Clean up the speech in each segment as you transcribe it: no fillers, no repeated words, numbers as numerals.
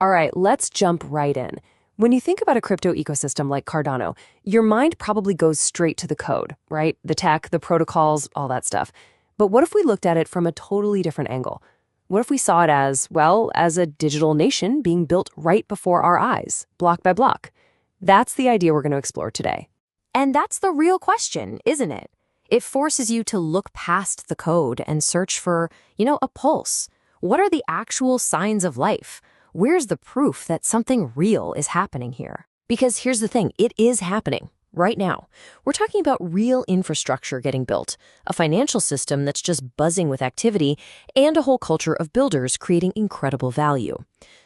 All right, let's jump right in. When you think about a crypto ecosystem like Cardano, your mind probably goes straight to the code, right? The tech, the protocols, all that stuff. But what if we looked at it from a totally different angle? What if we saw it as, well, as a digital nation being built right before our eyes, block by block? That's the idea we're going to explore today. And that's the real question, isn't it? It forces you to look past the code and search for, a pulse. What are the actual signs of life? Where's the proof that something real is happening here? Because here's the thing, it is happening right now. We're talking about real infrastructure getting built, a financial system that's just buzzing with activity, and a whole culture of builders creating incredible value.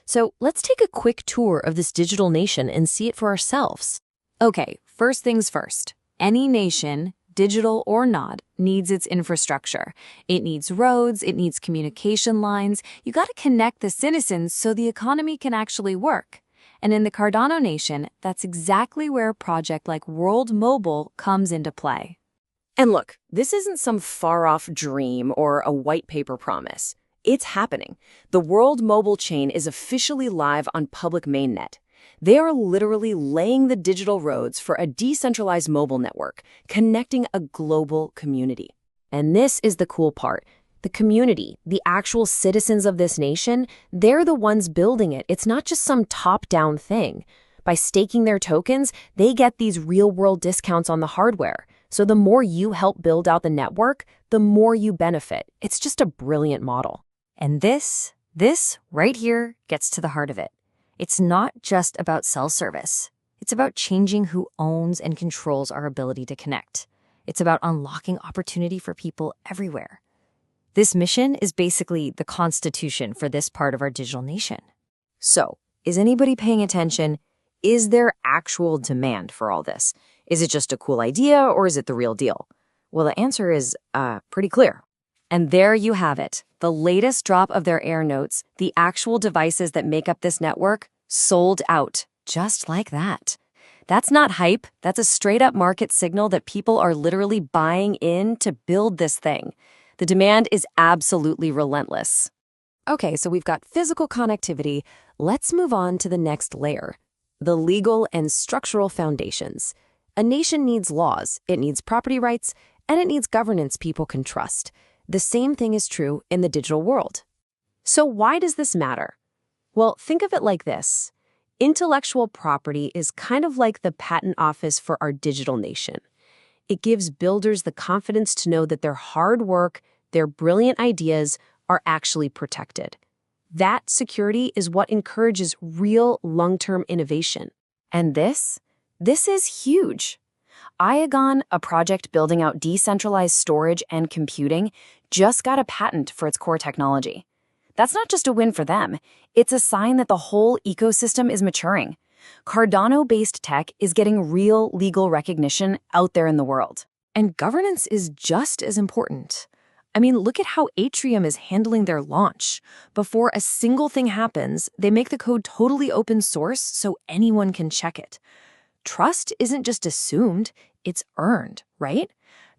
So let's take a quick tour of this digital nation and see it for ourselves. Okay, first things first. Any nation, digital or not, needs its infrastructure. It needs roads, it needs communication lines. You got to connect the citizens so the economy can actually work. And in the Cardano nation, that's exactly where a project like World Mobile comes into play. And look, this isn't some far-off dream or a white paper promise. It's happening. The World Mobile chain is officially live on public mainnet. They are literally laying the digital roads for a decentralized mobile network, connecting a global community. And this is the cool part. The community, the actual citizens of this nation, they're the ones building it. It's not just some top-down thing. By staking their tokens, they get these real-world discounts on the hardware. So the more you help build out the network, the more you benefit. It's just a brilliant model. And this right here gets to the heart of it. It's not just about cell service. It's about changing who owns and controls our ability to connect. It's about unlocking opportunity for people everywhere. This mission is basically the constitution for this part of our digital nation. So, is anybody paying attention? Is there actual demand for all this? Is it just a cool idea or is it the real deal? Well, the answer is pretty clear. And there you have it, the latest drop of their Air notes, the actual devices that make up this network, sold out, just like that. That's not hype, that's a straight-up market signal that people are literally buying in to build this thing. The demand is absolutely relentless. Okay, so we've got physical connectivity. Let's move on to the next layer, the legal and structural foundations. A nation needs laws, it needs property rights, and it needs governance people can trust. The same thing is true in the digital world. So why does this matter? Well, think of it like this. Intellectual property is kind of like the patent office for our digital nation. It gives builders the confidence to know that their hard work, their brilliant ideas are actually protected. That security is what encourages real long-term innovation. And this is huge. Iagon, a project building out decentralized storage and computing, just got a patent for its core technology. That's not just a win for them. It's a sign that the whole ecosystem is maturing. Cardano-based tech is getting real legal recognition out there in the world. And governance is just as important. I mean, look at how Atrium is handling their launch. Before a single thing happens, they make the code totally open source so anyone can check it. Trust isn't just assumed, it's earned, right?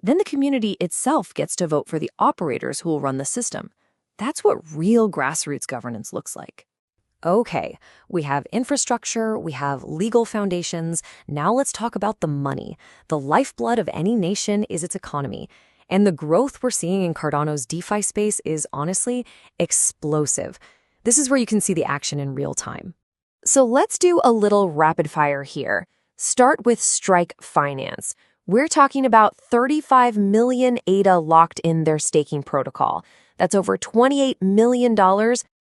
Then the community itself gets to vote for the operators who will run the system. That's what real grassroots governance looks like. Okay, we have infrastructure, we have legal foundations. Now let's talk about the money. The lifeblood of any nation is its economy. And the growth we're seeing in Cardano's DeFi space is honestly explosive. This is where you can see the action in real time. So let's do a little rapid fire here. Start with Strike Finance. We're talking about 35 million ADA locked in their staking protocol. That's over $28 million,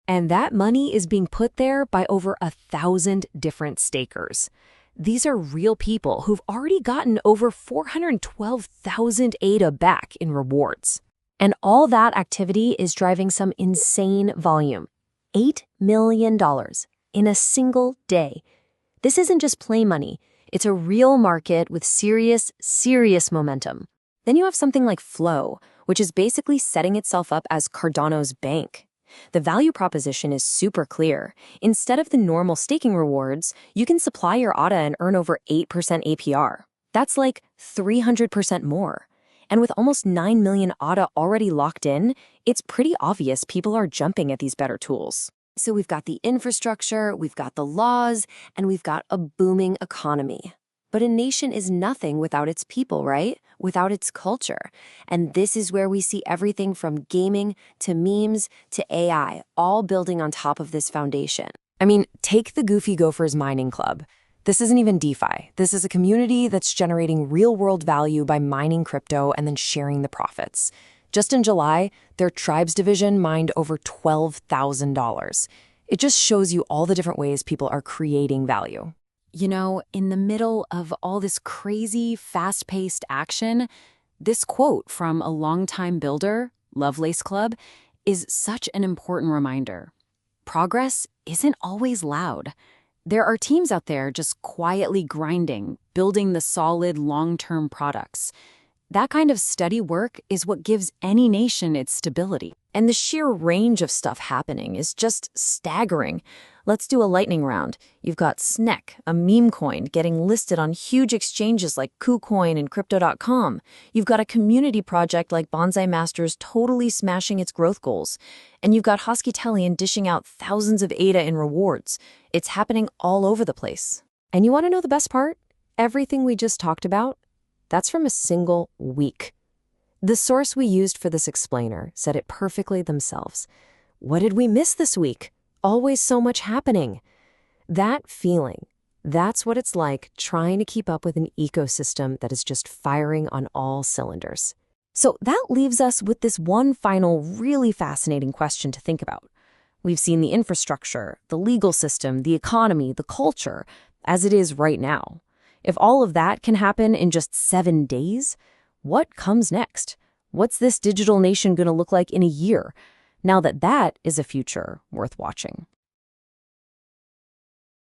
and that money is being put there by over 1,000 different stakers. These are real people who've already gotten over 412,000 ADA back in rewards. And all that activity is driving some insane volume. $8 million in a single day. This isn't just play money. It's a real market with serious momentum. Then you have something like Flow, which is basically setting itself up as Cardano's bank. The value proposition is super clear. Instead of the normal staking rewards, you can supply your ADA and earn over 8% APR. That's like 300% more. And with almost 9 million ADA already locked in, it's pretty obvious people are jumping at these better tools. So we've got the infrastructure, we've got the laws, and we've got a booming economy. But a nation is nothing without its people, right? Without its culture. And this is where we see everything from gaming to memes to AI, all building on top of this foundation. I mean, take the Goofy Gophers Mining Club. This isn't even DeFi. This is a community that's generating real-world value by mining crypto and then sharing the profits. Just in July, their Tribes division mined over $12,000. It just shows you all the different ways people are creating value. You know, in the middle of all this crazy, fast-paced action, this quote from a longtime builder, Lovelace Club, is such an important reminder. Progress isn't always loud. There are teams out there just quietly grinding, building the solid, long-term products. That kind of steady work is what gives any nation its stability. And the sheer range of stuff happening is just staggering. Let's do a lightning round. You've got SNEC, a meme coin, getting listed on huge exchanges like KuCoin and Crypto.com. You've got a community project like Bonsai Masters totally smashing its growth goals. And you've got Hoskitellian dishing out thousands of ADA in rewards. It's happening all over the place. And you want to know the best part? Everything we just talked about, that's from a single week. The source we used for this explainer said it perfectly themselves. What did we miss this week? Always so much happening. That feeling, that's what it's like trying to keep up with an ecosystem that is just firing on all cylinders. So that leaves us with this one final really fascinating question to think about. We've seen the infrastructure, the legal system, the economy, the culture, as it is right now. If all of that can happen in just 7 days, what comes next? What's this digital nation going to look like in a year? Now that is a future worth watching.